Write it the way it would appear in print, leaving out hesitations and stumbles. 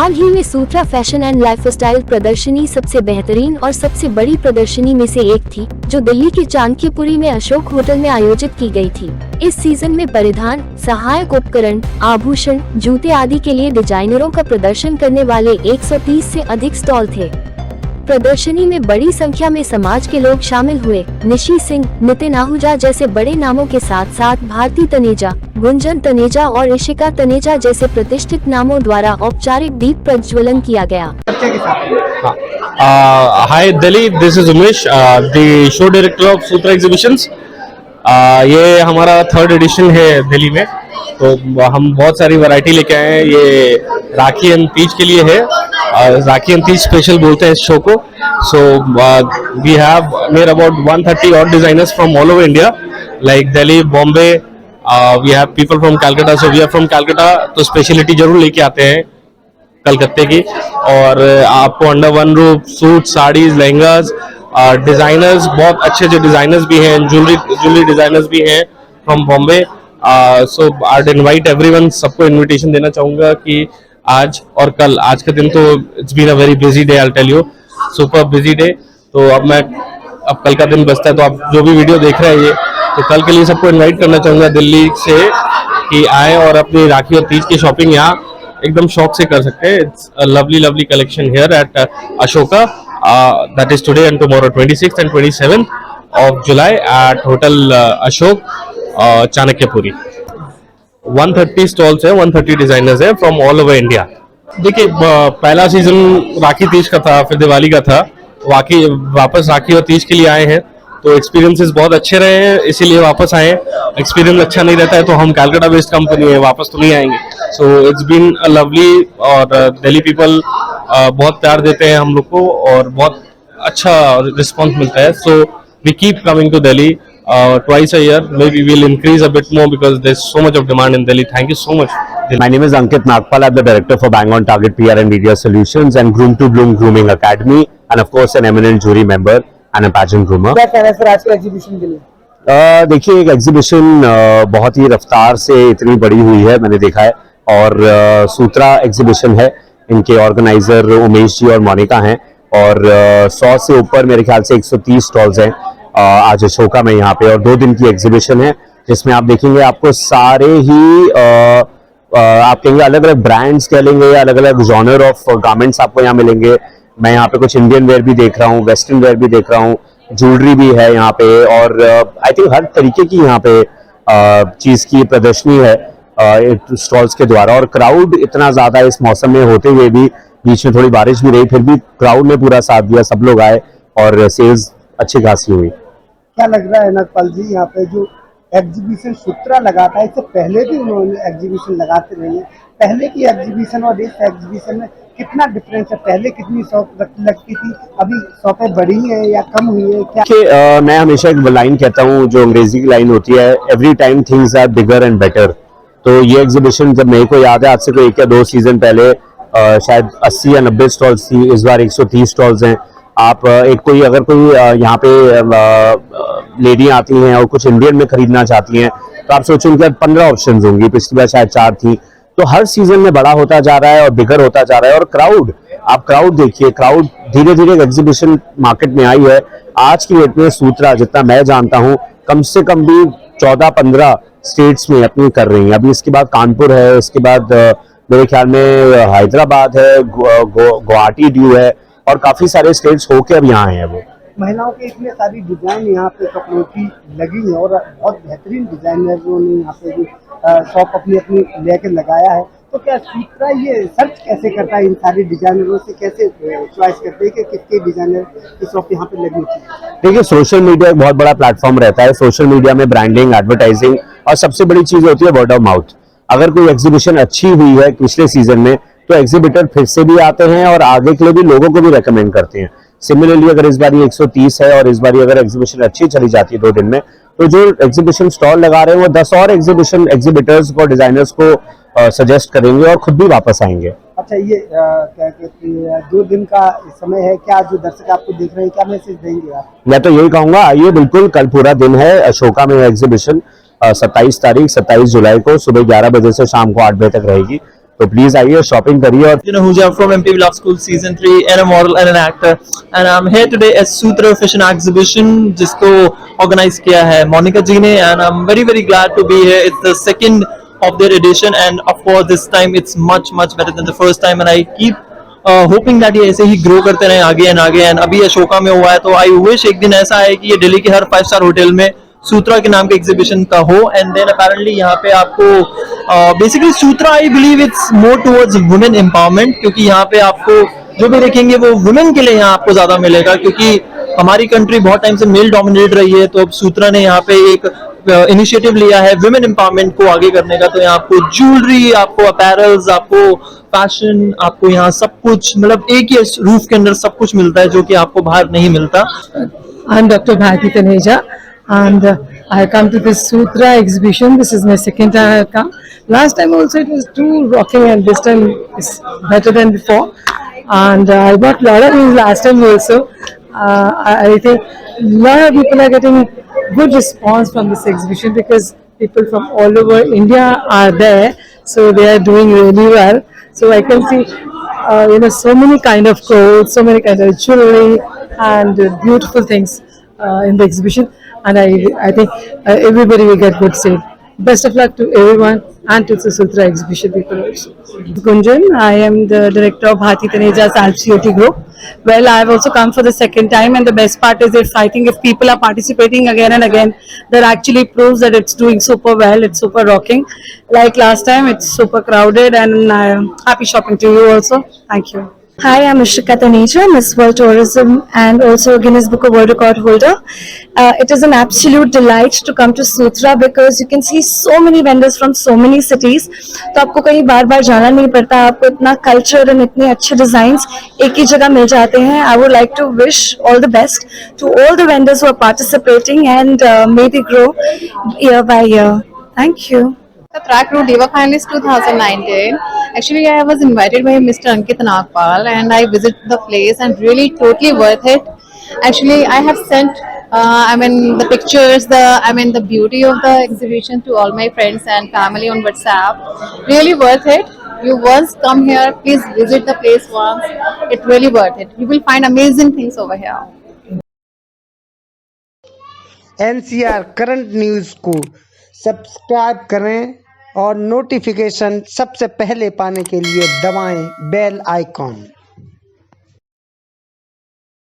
हाल ही में सूत्रा fashion and lifestyle प्रदर्शनी सबसे बेहतरीन और सबसे बड़ी प्रदर्शनी में से एक थी, जो दिल्ली के चाणक्यपुरी में अशोक होटल में आयोजित की गई थी। इस सीजन में परिधान, सहायक उपकरण, आभूषण, जूते आदि के लिए डिजाइनरों का प्रदर्शन करने वाले 130 से अधिक स्टॉल थे। प्रदर्शनी में बड़ी संख्या में समाज के लोग शामिल हुए। निशी सिंह, नितिन आहूजा जैसे बड़े नामों के साथ साथ भारती तनेजा, गुंजन तनेजा और इशिका तनेजा जैसे प्रतिष्ठित नामों द्वारा औपचारिक दीप प्रज्वलन किया गया। Hi Delhi, this is Umesh, the show director of Sutra exhibitions. ये हमारा 3rd एडिशन है दिल्ली में, तो हम बहुत सारी वैरायटी लेके आए हैं। ये राखी एंड तीज के लिए है, राखी एंड तीज स्पेशल बोलते हैं इस शो को। So we have made about 130 odd designers from all over India, like Delhi, Bombay, we have people from Calcutta, so we are from Calcutta, तो स्पेशलिटी जरूर लेके आते हैं कलकत्ते की। और आपको under one roof suit, saris, lehengas, designers, बहुत अच्छे डिजाइनर्स भी हैं, ज्वेलरी डिजाइनर्स भी हैं from Bombay. So I invite everyone, सबको इनविटेशन देना चाहूंगा कि आज और कल, आज का दिन तो it's been a very busy day, I will tell you, super busy day. तो अब कल का दिन बचता है, तो आप जो भी वीडियो देख रहे हैं ये, तो कल के लिए सबको इनवाइट करना चाहूंगा दिल्ली से कि आए और अपनी राखी और तीज की शॉपिंग यहाँ एकदम शौक से कर सकते हैं। It's a lovely collection here eight Ashoka, that is today and tomorrow 26th and 27th of July at hotel Ashok, Chanakyapuri. 130 stalls है, 130 डिजाइनर्स है फ्रॉम ऑल ओवर इंडिया। देखिए, पहला सीजन राखी तीज का था, फिर दिवाली का था, वापस राखी और तीज के लिए आए हैं, तो एक्सपीरियंसेस बहुत अच्छे रहे हैं, इसीलिए वापस आए हैं। एक्सपीरियंस अच्छा नहीं रहता है तो हम कैलकाटा बेस्ड कंपनी है, वापस तो नहीं आएंगे। So it's been a lovely, और दिल्ली पीपल बहुत प्यार देते हैं हम लोग को और बहुत अच्छा रिस्पॉन्स मिलता है। So we keep coming to Delhi twice a year. Maybe we'll increase a bit more because there's so much of demand in Delhi. Thank you so much. My name is Ankit Nagpal. I'm the director for Bang On Target PR and Media Solutions and Groom to Bloom Grooming Academy, and of course an eminent jury member and a pageant groomer. क्या कहना है sir आज के exhibition के लिए? देखिए, एक exhibition बहुत ही रफ्तार से इतनी बड़ी हुई है, मैंने देखा है, और सूत्रा एग्जीबिशन है, इनके ऑर्गेनाइजर उमेश जी और मोनिका हैं, और 100 से ऊपर मेरे ख्याल से 130 स्टॉल्स हैं आज अशोका में यहाँ पे, और 2 दिन की एग्जीबिशन है जिसमें आप देखेंगे आपको सारे ही आप कहेंगे अलग अलग ब्रांड्स कह लेंगे, अलग अलग जॉनर ऑफ गारमेंट्स आपको यहाँ मिलेंगे। मैं यहाँ पे कुछ इंडियन वेयर भी देख रहा हूँ, वेस्टर्न वेयर भी देख रहा हूँ, ज्वेलरी भी है यहाँ पे, और आई थिंक हर तरीके की यहाँ पे चीज की प्रदर्शनी है स्टॉल्स के द्वारा। और क्राउड इतना ज्यादा इस मौसम में होते हुए भी, बीच में थोड़ी बारिश भी रही, फिर भी क्राउड ने पूरा साथ दिया, सब लोग आए और सेल्स अच्छी खासी हुई। क्या लग रहा है नगपाल जी, यहाँ पे जो एग्जीबिशन सूत्रा लगाता है, इससे पहले भी उन्होंने एग्जीबिशन लगाते रहे हैं, पहले की एग्जीबिशन और इस एग्जीबिशन में कितना डिफरेंस है? पहले कितनी शॉप लगती थी, अभी शॉपें बढ़ी हैं या कम हुई है क्या? कि मैं हमेशा एक लाइन कहता हूँ जो अंग्रेजी की लाइन होती है, every time things are bigger and better. तो ये एग्जीबिशन जब मेरे को याद है, आज से कोई 1 या 2 सीजन पहले शायद 80 या 90 स्टॉल्स थी, इस बार 130 स्टॉल्स हैं। आप अगर कोई यहाँ पे लेडी आती हैं और कुछ इंडियन में खरीदना चाहती हैं, तो आप सोचो उनके 15 ऑप्शंस होंगी, पिछली बार शायद 4 थी। तो हर सीजन में बड़ा होता जा रहा है और बिगर होता जा रहा है। और क्राउड देखिए, क्राउड धीरे धीरे एग्जीबिशन मार्केट में आई है। आज की डेट में सूत्रा, जितना मैं जानता हूँ, कम से कम भी 14-15 स्टेट्स में अपनी कर रही है। अभी इसके बाद कानपुर है, इसके बाद मेरे ख्याल में हैदराबाद है, गुवाहाटी ड्यू है, और काफी सारे स्टेट्स होके अब यहाँ हैं। वो महिलाओं के इतने सारी डिजाइन यहाँ पे कपड़ों की लगी है और बहुत बेहतरीन डिजाइनरों ने यहाँ पे शॉप अपनी लेकर लगाया है। तो क्या सूत्रा ये सर्च कैसे करता है, इन सारी डिजाइनरों से कैसे चॉइस करते हैं कि किसके डिजाइनर की शॉप यहाँ पे लगी होती है? देखिए, सोशल मीडिया एक बहुत बड़ा प्लेटफॉर्म रहता है। सोशल मीडिया में ब्रांडिंग, एडवर्टाइजिंग, और सबसे बड़ी चीज होती है वर्ड ऑफ माउथ। अगर कोई एग्जीबिशन अच्छी हुई है पिछले सीजन में, तो एग्जीबिटर फिर से भी आते हैं और आगे के लिए भी लोगों को भी रेकमेंड करते हैं। सिमिलरली अगर इस बार 130 है और इस बार अगर एग्जीबिशन अच्छी चली जाती है 2 दिन में, तो जो एग्जीबिशन स्टॉल लगा रहे हैं वो 10 और एग्जीबिटर्स को, डिजाइनर्स को सजेस्ट करेंगे और खुद भी वापस आएंगे। अच्छा, ये क्या कहते हैं, 2 दिन का समय है, क्या जो दर्शक आपको देख रहे हैं क्या मैसेज देंगे आप? मैं तो यही कहूंगा, आइए, बिल्कुल कल पूरा दिन है अशोका में एग्जीबिशन। 27 तारीख 27 जुलाई को सुबह 11 बजे से शाम को 8 बजे तक रहेगी। तो प्लीज आइए, शॉपिंग करिए। और Huja from MP Vlog School Season 3 and a model and an actor, and I'm here today at Sutra Fashion Exhibition जिसको organize किया है मोनिका जी ने, and I'm very glad to be here. It's the second of their edition and of course this time it's much better than the first time, and I keep hoping that ये ऐसे ही grow करते रहे आगे and अभी अशोका में हुआ है तो I wish एक दिन ऐसा है कि ये दिल्ली के हर 5-star होटल में सूत्रा के नाम के एग्जीबिशन का हो। एंड देन अपेरेंटली यहाँ पे आपको basically Sutra I believe it's more towards women empowerment, क्योंकि यहाँ पे आपको जो भी देखेंगे वो वुमेन के लिए यहाँ आपको ज्यादा मिलेगा, क्योंकि हमारी कंट्री बहुत टाइम से मेल डोमिनेटेड रही है। तो अब सूत्रा ने यहाँ पे एक इनिशिएटिव लिया है वुमेन एम्पावरमेंट को आगे करने का। तो यहाँ आपको ज्वेलरी, आपको अपैरल्स, आपको फैशन, आपको यहाँ सब कुछ मतलब एक ही रूफ के अंदर सब कुछ मिलता है जो कि आपको बाहर नहीं मिलता। I'm Dr. Bharti Taneja, and I come to this Sutra exhibition. This is my second time I have come. Last time also it was too rocking, and this time is better than before. And I bought a lot of things last time also. I think a lot of people are getting good response from this exhibition because people from all over India are there, so they are doing really well. So I can see, so many kind of clothes, so many kind of jewelry, and beautiful things in the exhibition. And I think everybody will get good sale. Best of luck to everyone and to the Sutra exhibition people also. Gunjan, I am the director of Bharti Taneja's COT group. Well, I have also come for the second time, and the best part is that I think if people are participating again and again, that actually proves that it's doing super well, it's super rocking. Like last time, it's super crowded, and I am happy shopping to you also. Thank you. Hi, I'm Ishika Taneja, Miss World Tourism and also Guinness Book of World Record holder. It is an absolute delight to come to Sutra because you can see so many vendors from so many cities. तो आपको कहीं बार जाना नहीं पड़ता, आपको इतना culture और इतने अच्छे डिजाइन्स एक ही जगह मिल जाते हैं. I would like to wish all the best to all the vendors who are participating, and may they grow year by year. Thank you. The track route Diva Finalist 2019. Actually, I was invited by Mr. Ankit Nagpal, and I visited the place and really totally worth it. Actually, I have sent the pictures, the beauty of the exhibition to all my friends and family on WhatsApp. Really worth it. You once come here, please visit the place once. It's really worth it. You will find amazing things over here. NCR current news को subscribe करें और notification सबसे पहले पाने के लिए दबाएं bell icon.